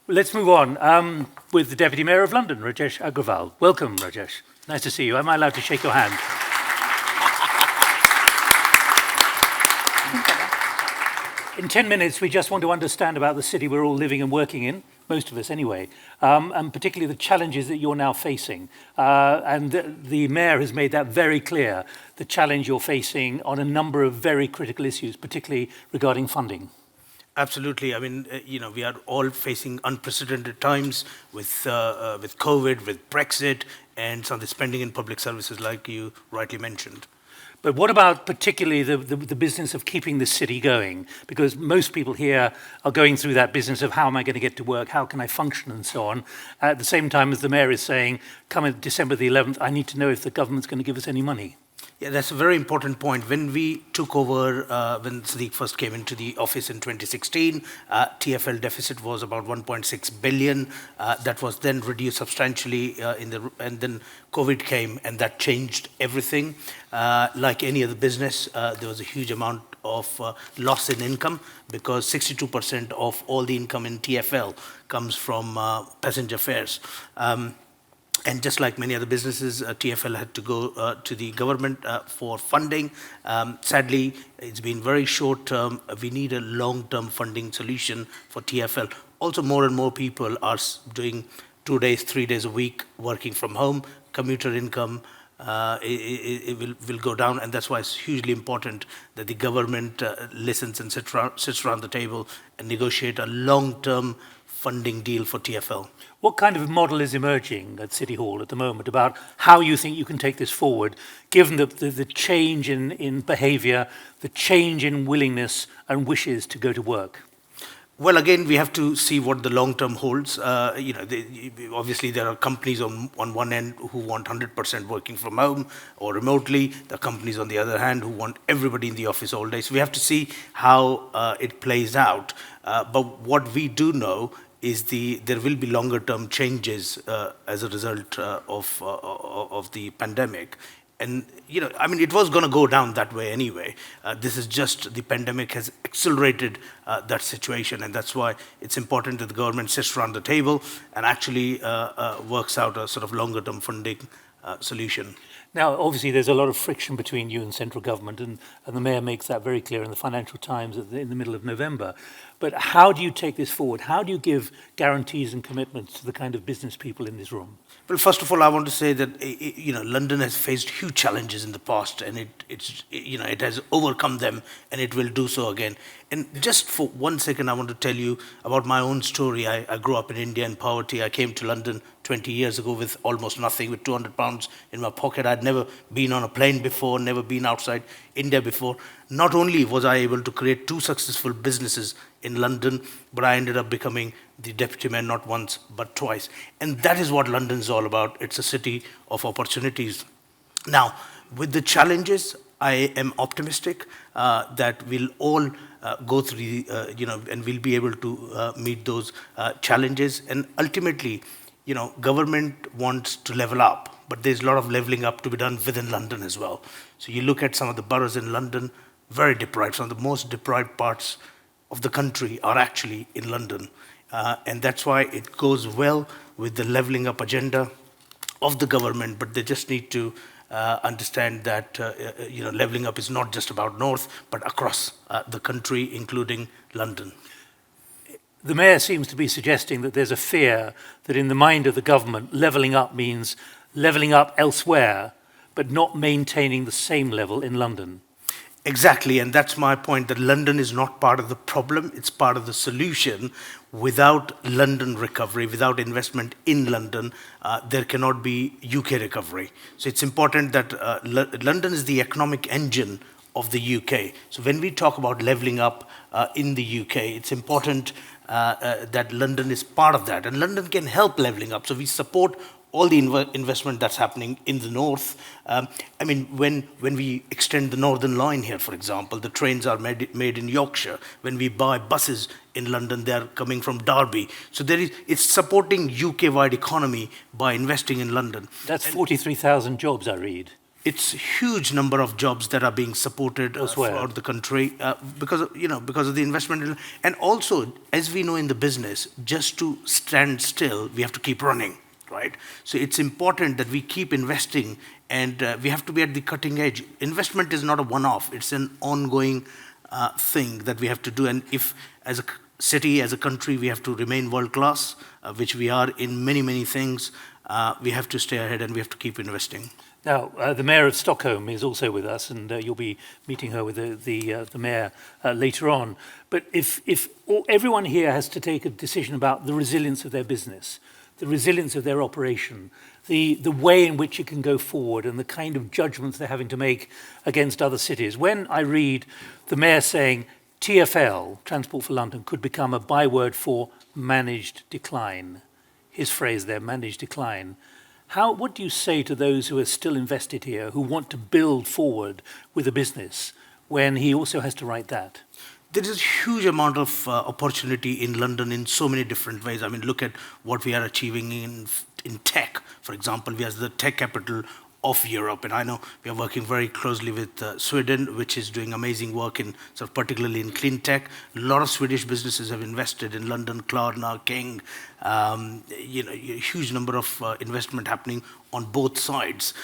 Let's move on with the Deputy Mayor of London, Rajesh Agrawal. Welcome, Rajesh. Nice to see you. Am I allowed to shake your hand? In 10 minutes, we just want to understand about the city we're all living and working in, most of us anyway, and particularly the challenges that you're now facing. And the Mayor has made that very clear, the challenge you're facing on a number of very critical issues, particularly regarding funding. Absolutely. I mean, we are all facing unprecedented times with COVID, with Brexit, and some of the spending in public services, like you rightly mentioned. But what about particularly the business of keeping the city going? Because most people here are going through that business of how am I going to get to work, how can I function, and so on. At the same time as the Mayor is saying, come December the 11th, I need to know if the government's going to give us any money. Yeah, that's a very important point. When we took over, when Sadiq first came into the office in 2016, TfL deficit was about 1.6 billion. That was then reduced substantially, and then COVID came, and that changed everything. Like any other business, there was a huge amount of loss in income because 62% of all the income in TfL comes from passenger fares. And just like many other businesses, TfL had to go to the government for funding. Sadly, it's been very short term. We need a long-term funding solution for TfL. Also, more and more people are doing 2 days, 3 days a week working from home. Commuter income it will go down, and that's why it's hugely important that the government listens and sits around the table and negotiate a long-term funding deal for TfL. What kind of model is emerging at City Hall at the moment about how you think you can take this forward, given the change in behaviour, the change in willingness and wishes to go to work? Well, again, we have to see what the long term holds. Obviously, there are companies on one end who want 100% working from home or remotely. There are companies on the other hand who want everybody in the office all day. So we have to see how it plays out. But what we do know is there will be longer term changes as a result of the pandemic. And, it was going to go down that way anyway. This is just the pandemic has accelerated that situation. And that's why it's important that the government sits around the table and actually works out a sort of longer term funding solution. Now, obviously, there's a lot of friction between you and central government, and the Mayor makes that very clear in the Financial Times in the middle of November. But how do you take this forward? How do you give guarantees and commitments to the kind of business people in this room? Well, first of all, I want to say that London has faced huge challenges in the past, and it has overcome them, and it will do so again. And just for 1 second, I want to tell you about my own story. I grew up in India in poverty. I came to London 20 years ago with almost nothing, with 200 pounds in my pocket. I'd never been on a plane before, never been outside India before. Not only was I able to create 2 successful businesses in London, but I ended up becoming the deputy mayor not once, but twice. And that is what London is all about. It's a city of opportunities. Now, with the challenges, I am optimistic that we'll all go through, and we'll be able to meet those challenges. And ultimately, government wants to level up, but there's a lot of leveling up to be done within London as well. So you look at some of the boroughs in London, very deprived. Some of the most deprived parts of the country are actually in London. And that's why it goes well with the leveling up agenda of the government, but they just need to understand that leveling up is not just about North, but across the country, including London. The Mayor seems to be suggesting that there's a fear that in the mind of the government, levelling up means levelling up elsewhere, but not maintaining the same level in London. Exactly, and that's my point, that London is not part of the problem, it's part of the solution. Without London recovery, without investment in London, there cannot be UK recovery. So it's important that London is the economic engine of the UK. So when we talk about levelling up in the UK, it's important that London is part of that. And London can help levelling up. So we support all the investment that's happening in the north. When we extend the Northern Line here, for example, the trains are made in Yorkshire. When we buy buses in London, they are coming from Derby. So it's supporting UK-wide economy by investing in London. That's 43,000 jobs, I read. it's huge number of jobs that are being supported Elsewhere. throughout the country because of the investment and also, as we know in the business, just to stand still we have to keep running, right? So it's important that we keep investing, and we have to be at the cutting edge. Investment is not a one-off, it's an ongoing thing that we have to do. And if as a city, as a country, we have to remain world class, which we are in many things, we have to stay ahead and we have to keep investing. Now, the mayor of Stockholm is also with us, and you'll be meeting her with the mayor later on. But if everyone here has to take a decision about the resilience of their business, the resilience of their operation, the way in which it can go forward, and the kind of judgments they're having to make against other cities. When I read the mayor saying TfL, Transport for London, could become a byword for managed decline, his phrase there, managed decline, what do you say to those who are still invested here, who want to build forward with a business, when he also has to write that? There is a huge amount of opportunity in London in so many different ways. I mean, look at what we are achieving in tech. For example, we are the tech capital of Europe, and I know we are working very closely with Sweden, which is doing amazing work in sort of particularly in clean tech. A lot of Swedish businesses have invested in London, Klarna, King. A huge number of investment happening on both sides.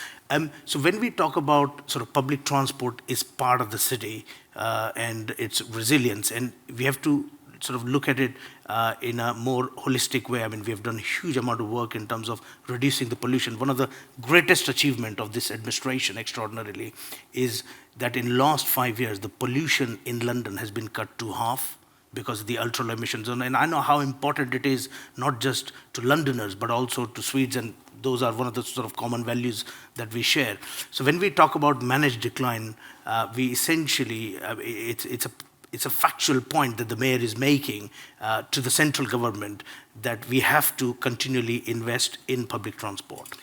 So when we talk about sort of public transport is part of the city and its resilience, and we have to sort of look at it in a more holistic way. I mean, we have done a huge amount of work in terms of reducing the pollution. One of the greatest achievement of this administration, extraordinarily, is that in last 5 years, the pollution in London has been cut to half because of the ultra low emission zone. And I know how important it is, not just to Londoners, but also to Swedes, and those are one of the sort of common values that we share. So when we talk about managed decline, we essentially, it's a factual point that the mayor is making to the central government, that we have to continually invest in public transport.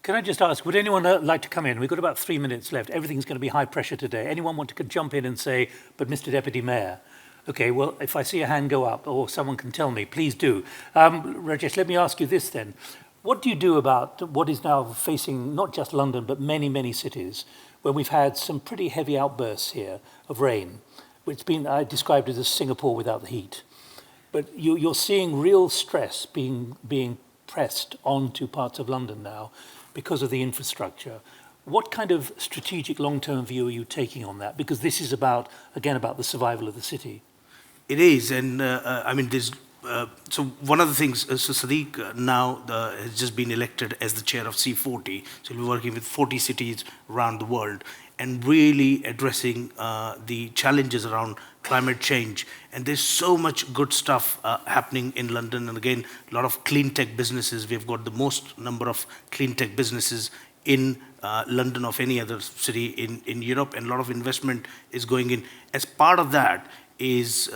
Can I just ask, would anyone like to come in? We've got about 3 minutes left. Everything's going to be high pressure today. Anyone want to jump in and say, but Mr. Deputy Mayor? Okay, well, if I see a hand go up, or someone can tell me, please do. Rajesh, let me ask you this then. What do you do about what is now facing not just London, but many cities, where we've had some pretty heavy outbursts here of rain? It's been described as Singapore without the heat. But you're seeing real stress being pressed onto parts of London now because of the infrastructure. What kind of strategic long-term view are you taking on that? Because this is about the survival of the city. It is, and I mean, there's so one of the things, so Sadiq now has just been elected as the chair of C40, so he'll be working with 40 cities around the world and really addressing the challenges around climate change. And there's so much good stuff happening in London, and again, a lot of clean tech businesses. We've got the most number of clean tech businesses in London of any other city in Europe, and a lot of investment is going in. As part of that is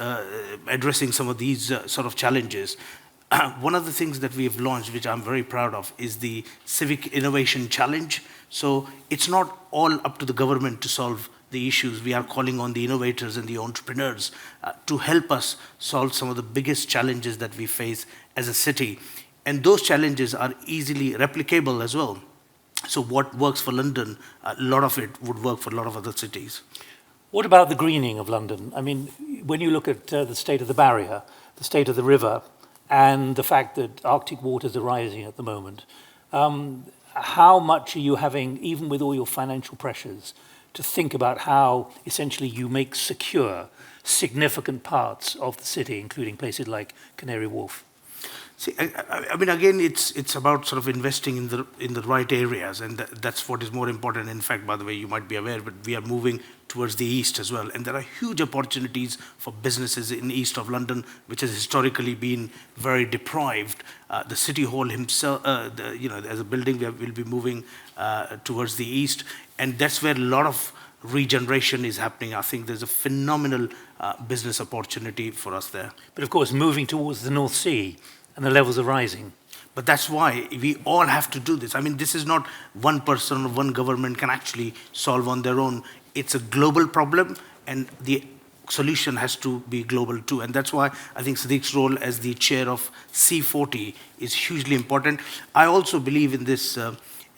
addressing some of these sort of challenges. One of the things that we have launched, which I'm very proud of, is the Civic Innovation Challenge. So it's not all up to the government to solve the issues. We are calling on the innovators and the entrepreneurs to help us solve some of the biggest challenges that we face as a city. And those challenges are easily replicable as well. So what works for London, a lot of it would work for a lot of other cities. What about the greening of London? I mean, when you look at the state of the barrier, the state of the river, and the fact that Arctic waters are rising at the moment, how much are you having, even with all your financial pressures, to think about how essentially you make secure significant parts of the city, including places like Canary Wharf? See, I mean, again, it's about sort of investing in the right areas, and that's what is more important. In fact, by the way, you might be aware, but we are moving towards the east as well, and there are huge opportunities for businesses in the east of London, which has historically been very deprived. The City Hall himself, as a building, we'll be moving towards the east, and that's where a lot of regeneration is happening. I think there's a phenomenal business opportunity for us there. But of course, moving towards the North Sea, and the levels are rising. But that's why we all have to do this. I mean, this is not one person or one government can actually solve on their own. It's a global problem, and the solution has to be global too. And that's why I think Sadiq's role as the chair of C40 is hugely important. I also believe in this,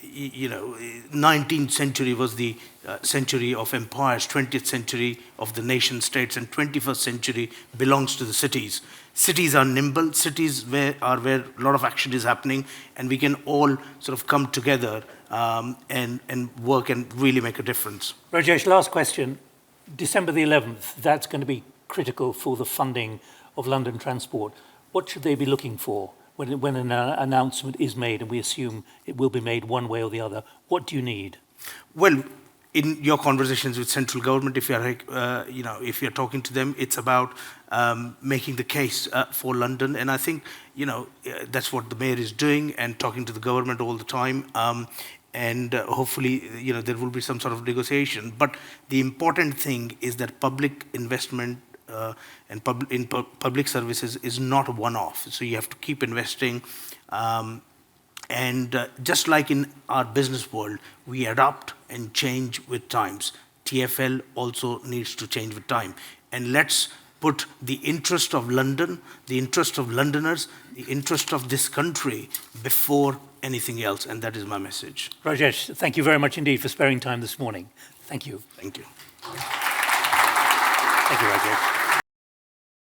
19th century was the century of empires, 20th century of the nation states, and 21st century belongs to the cities. Cities are nimble, cities are where a lot of action is happening, and we can all sort of come together and work and really make a difference. Rajesh, last question. December the 11th, that's going to be critical for the funding of London Transport. What should they be looking for when an announcement is made, and we assume it will be made one way or the other? What do you need? Well, in your conversations with central government, if you're talking to them, it's about making the case for London, and I think that's what the mayor is doing and talking to the government all the time. And hopefully, there will be some sort of negotiation. But the important thing is that public investment and public services is not a one-off. So you have to keep investing. And just like in our business world, we adapt and change with times. TfL also needs to change with time. And let's put the interest of London, the interest of Londoners, the interest of this country before anything else. And that is my message. Rajesh, thank you very much indeed for sparing time this morning. Thank you. Thank you. Thank you, Rajesh.